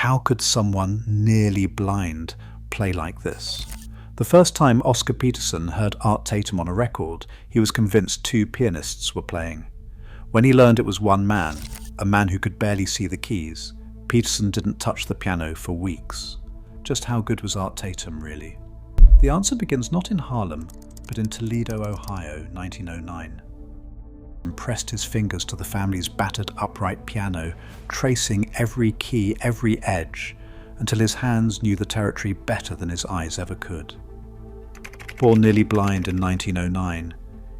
How could someone nearly blind play like this? The first time Oscar Peterson heard Art Tatum on a record, he was convinced two pianists were playing. When he learned it was one man, a man who could barely see the keys, Peterson didn't touch the piano for weeks. Just how good was Art Tatum, really? The answer begins not in Harlem, but in Toledo, Ohio, 1909. He pressed his fingers to the family's battered upright piano, tracing every key, every edge, until his hands knew the territory better than his eyes ever could. Born nearly blind in 1909,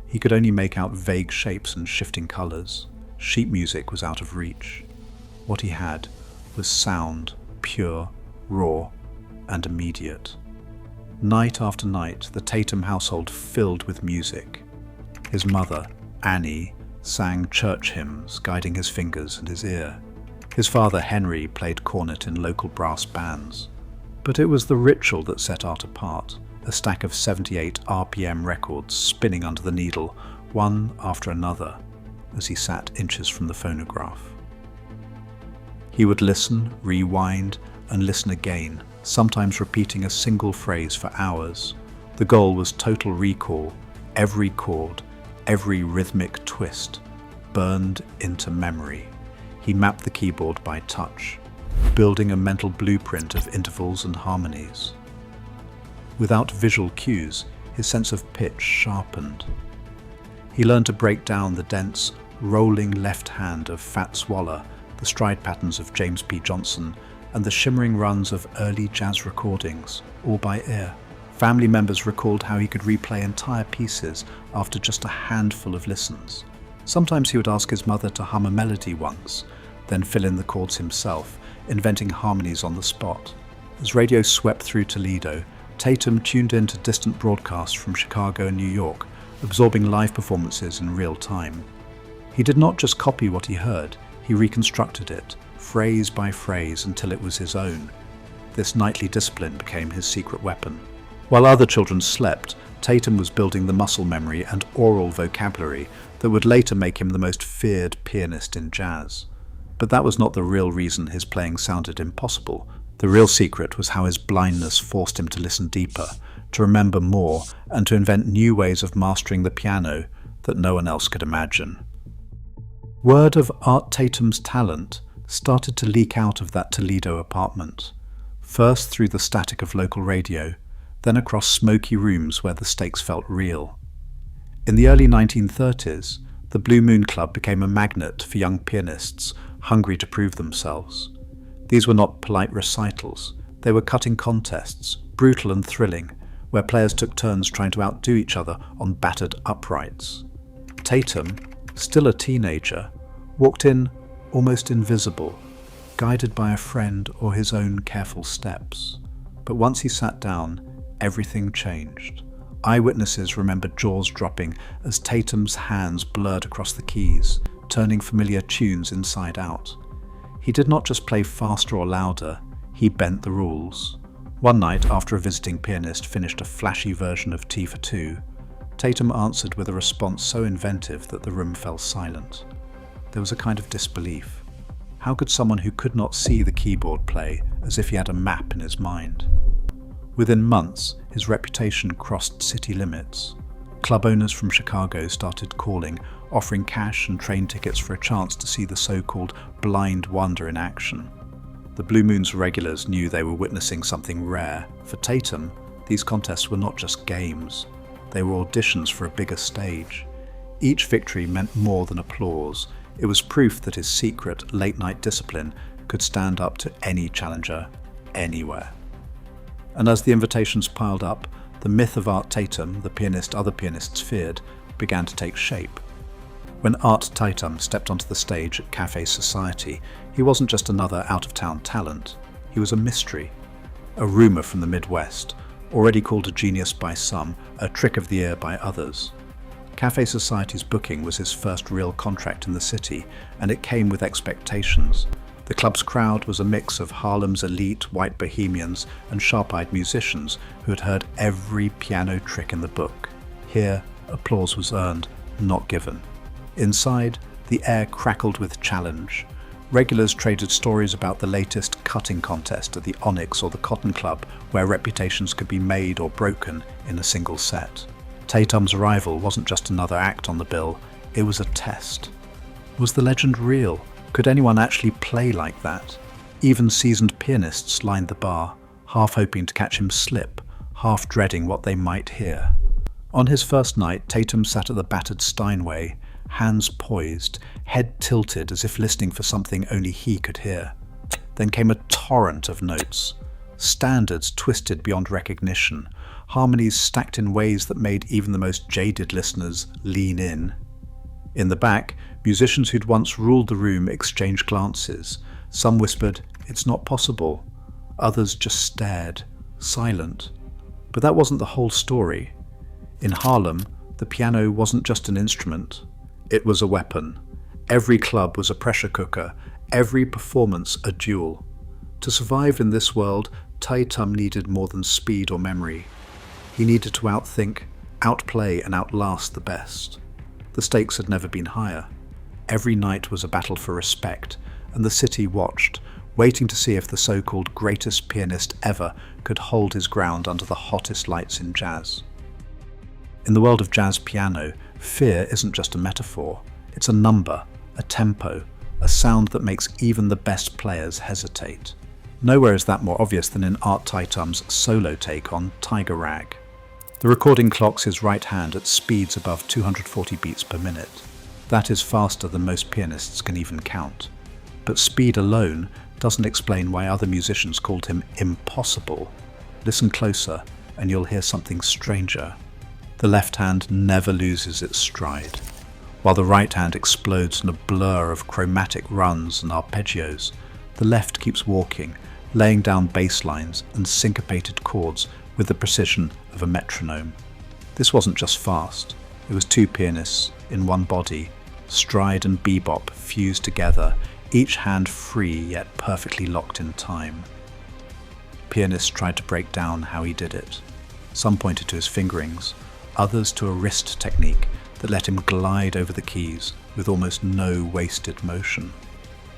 he could only make out vague shapes and shifting colours. Sheet music was out of reach. What he had was sound, pure, raw, and immediate. Night after night, the Tatum household filled with music. His mother, Annie, sang church hymns, guiding his fingers and his ear. His father, Henry, played cornet in local brass bands. But it was the ritual that set Art apart, a stack of 78 RPM records spinning under the needle, one after another, as he sat inches from the phonograph. He would listen, rewind, and listen again, sometimes repeating a single phrase for hours. The goal was total recall, every chord, every rhythmic twist, burned into memory. He mapped the keyboard by touch, building a mental blueprint of intervals and harmonies. Without visual cues, his sense of pitch sharpened. He learned to break down the dense, rolling left hand of Fats Waller, the stride patterns of James P. Johnson, and the shimmering runs of early jazz recordings, all by ear. Family members recalled how he could replay entire pieces after just a handful of listens. Sometimes he would ask his mother to hum a melody once, then fill in the chords himself, inventing harmonies on the spot. As radio swept through Toledo, Tatum tuned in to distant broadcasts from Chicago and New York, absorbing live performances in real time. He did not just copy what he heard, he reconstructed it, phrase by phrase, until it was his own. This nightly discipline became his secret weapon. While other children slept, Tatum was building the muscle memory and oral vocabulary that would later make him the most feared pianist in jazz. But that was not the real reason his playing sounded impossible. The real secret was how his blindness forced him to listen deeper, to remember more, and to invent new ways of mastering the piano that no one else could imagine. Word of Art Tatum's talent started to leak out of that Toledo apartment, first through the static of local radio, then across smoky rooms where the stakes felt real. In the early 1930s, the Blue Moon Club became a magnet for young pianists hungry to prove themselves. These were not polite recitals, they were cutting contests, brutal and thrilling, where players took turns trying to outdo each other on battered uprights. Tatum, still a teenager, walked in almost invisible, guided by a friend or his own careful steps. But once he sat down, everything changed. Eyewitnesses remembered jaws dropping as Tatum's hands blurred across the keys, turning familiar tunes inside out. He did not just play faster or louder, he bent the rules. One night, after a visiting pianist finished a flashy version of Tea for Two, Tatum answered with a response so inventive that the room fell silent. There was a kind of disbelief. How could someone who could not see the keyboard play as if he had a map in his mind? Within months, his reputation crossed city limits. Club owners from Chicago started calling, offering cash and train tickets for a chance to see the so-called blind wonder in action. The Blue Moon's regulars knew they were witnessing something rare. For Tatum, these contests were not just games. They were auditions for a bigger stage. Each victory meant more than applause. It was proof that his secret, late-night discipline could stand up to any challenger, anywhere. And as the invitations piled up, the myth of Art Tatum, the pianist other pianists feared, began to take shape. When Art Tatum stepped onto the stage at Cafe Society, he wasn't just another out-of-town talent. He was a mystery, a rumour from the Midwest, already called a genius by some, a trick of the ear by others. Cafe Society's booking was his first real contract in the city, and it came with expectations. The club's crowd was a mix of Harlem's elite white bohemians and sharp-eyed musicians who had heard every piano trick in the book. Here, applause was earned, not given. Inside, the air crackled with challenge. Regulars traded stories about the latest cutting contest at the Onyx or the Cotton Club, where reputations could be made or broken in a single set. Tatum's arrival wasn't just another act on the bill, it was a test. Was the legend real? Could anyone actually play like that? Even seasoned pianists lined the bar, half hoping to catch him slip, half dreading what they might hear. On his first night, Tatum sat at the battered Steinway, hands poised, head tilted as if listening for something only he could hear. Then came a torrent of notes, standards twisted beyond recognition, harmonies stacked in ways that made even the most jaded listeners lean in. In the back, musicians who'd once ruled the room exchanged glances. Some whispered, "It's not possible." Others just stared, silent. But that wasn't the whole story. In Harlem, the piano wasn't just an instrument. It was a weapon. Every club was a pressure cooker, every performance a duel. To survive in this world, Tatum needed more than speed or memory. He needed to outthink, outplay, and outlast the best. The stakes had never been higher. Every night was a battle for respect, and the city watched, waiting to see if the so-called greatest pianist ever could hold his ground under the hottest lights in jazz. In the world of jazz piano, fear isn't just a metaphor. It's a number, a tempo, a sound that makes even the best players hesitate. Nowhere is that more obvious than in Art Tatum's solo take on Tiger Rag. The recording clocks his right hand at speeds above 240 beats per minute. That is faster than most pianists can even count. But speed alone doesn't explain why other musicians called him impossible. Listen closer and you'll hear something stranger. The left hand never loses its stride, while the right hand explodes in a blur of chromatic runs and arpeggios. The left keeps walking, laying down bass lines and syncopated chords with the precision of a metronome. This wasn't just fast, it was two pianists in one body, stride and bebop fused together, each hand free yet perfectly locked in time. Pianists tried to break down how he did it. Some pointed to his fingerings, others to a wrist technique that let him glide over the keys with almost no wasted motion.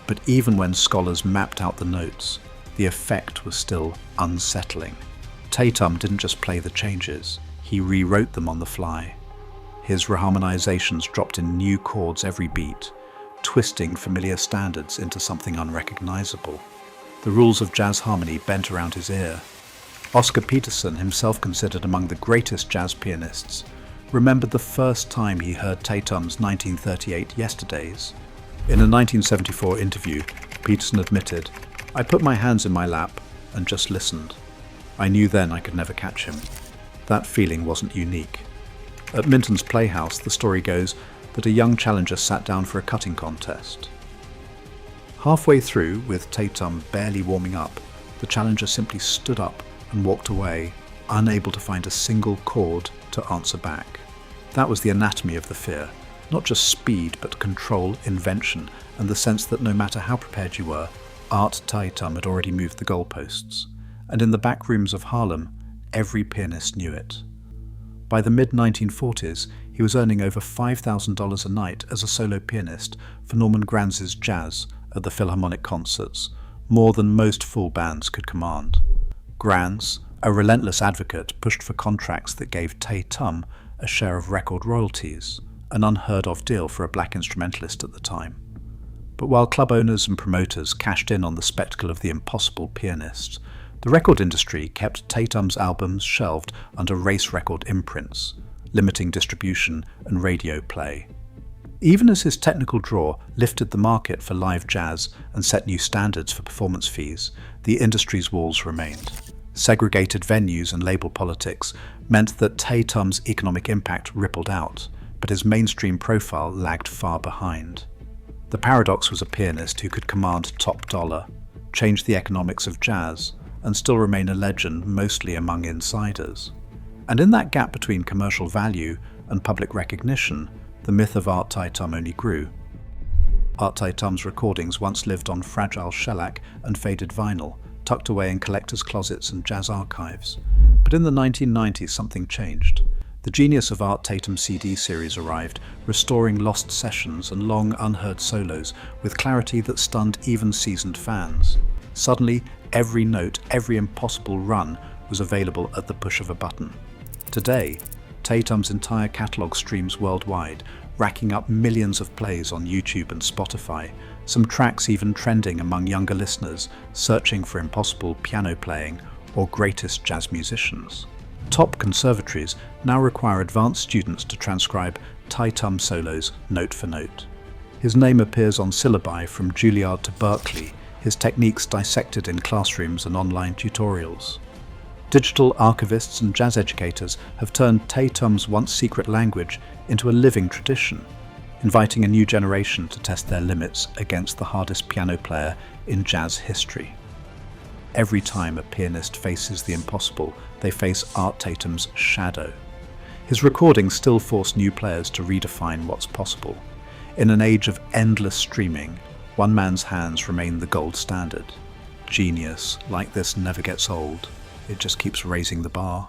But even when scholars mapped out the notes, the effect was still unsettling. Tatum didn't just play the changes, he rewrote them on the fly. His reharmonizations dropped in new chords every beat, twisting familiar standards into something unrecognizable. The rules of jazz harmony bent around his ear. Oscar Peterson, himself considered among the greatest jazz pianists, remembered the first time he heard Tatum's 1938 Yesterdays. In a 1974 interview, Peterson admitted, "I put my hands in my lap and just listened. I knew then I could never catch him." That feeling wasn't unique. At Minton's Playhouse, the story goes that a young challenger sat down for a cutting contest. Halfway through, with Tatum barely warming up, the challenger simply stood up and walked away, unable to find a single chord to answer back. That was the anatomy of the fear, not just speed but control, invention, and the sense that no matter how prepared you were, Art Tatum had already moved the goalposts. And in the back rooms of Harlem, every pianist knew it. By the mid-1940s, he was earning over $5,000 a night as a solo pianist for Norman Granz's jazz at the Philharmonic concerts, more than most full bands could command. Granz, a relentless advocate, pushed for contracts that gave Tatum a share of record royalties, an unheard-of deal for a black instrumentalist at the time. But while club owners and promoters cashed in on the spectacle of the impossible pianist, the record industry kept Tatum's albums shelved under race record imprints, limiting distribution and radio play. Even as his technical draw lifted the market for live jazz and set new standards for performance fees, the industry's walls remained. Segregated venues and label politics meant that Tatum's economic impact rippled out, but his mainstream profile lagged far behind. The paradox was a pianist who could command top dollar, change the economics of jazz, and still remain a legend mostly among insiders. And in that gap between commercial value and public recognition, the myth of Art Tatum only grew. Art Tatum's recordings once lived on fragile shellac and faded vinyl, tucked away in collectors' closets and jazz archives. But in the 1990s something changed. The genius of Art Tatum's CD series arrived, restoring lost sessions and long unheard solos with clarity that stunned even seasoned fans. Suddenly, every note, every impossible run was available at the push of a button. Today, Tatum's entire catalogue streams worldwide, racking up millions of plays on YouTube and Spotify, some tracks even trending among younger listeners searching for impossible piano playing or greatest jazz musicians. Top conservatories now require advanced students to transcribe Tatum solos note for note. His name appears on syllabi from Juilliard to Berkeley, his techniques dissected in classrooms and online tutorials. Digital archivists and jazz educators have turned Tatum's once secret language into a living tradition, inviting a new generation to test their limits against the hardest piano player in jazz history. Every time a pianist faces the impossible, they face Art Tatum's shadow. His recordings still force new players to redefine what's possible. In an age of endless streaming, one man's hands remain the gold standard. Genius like this never gets old. It just keeps raising the bar.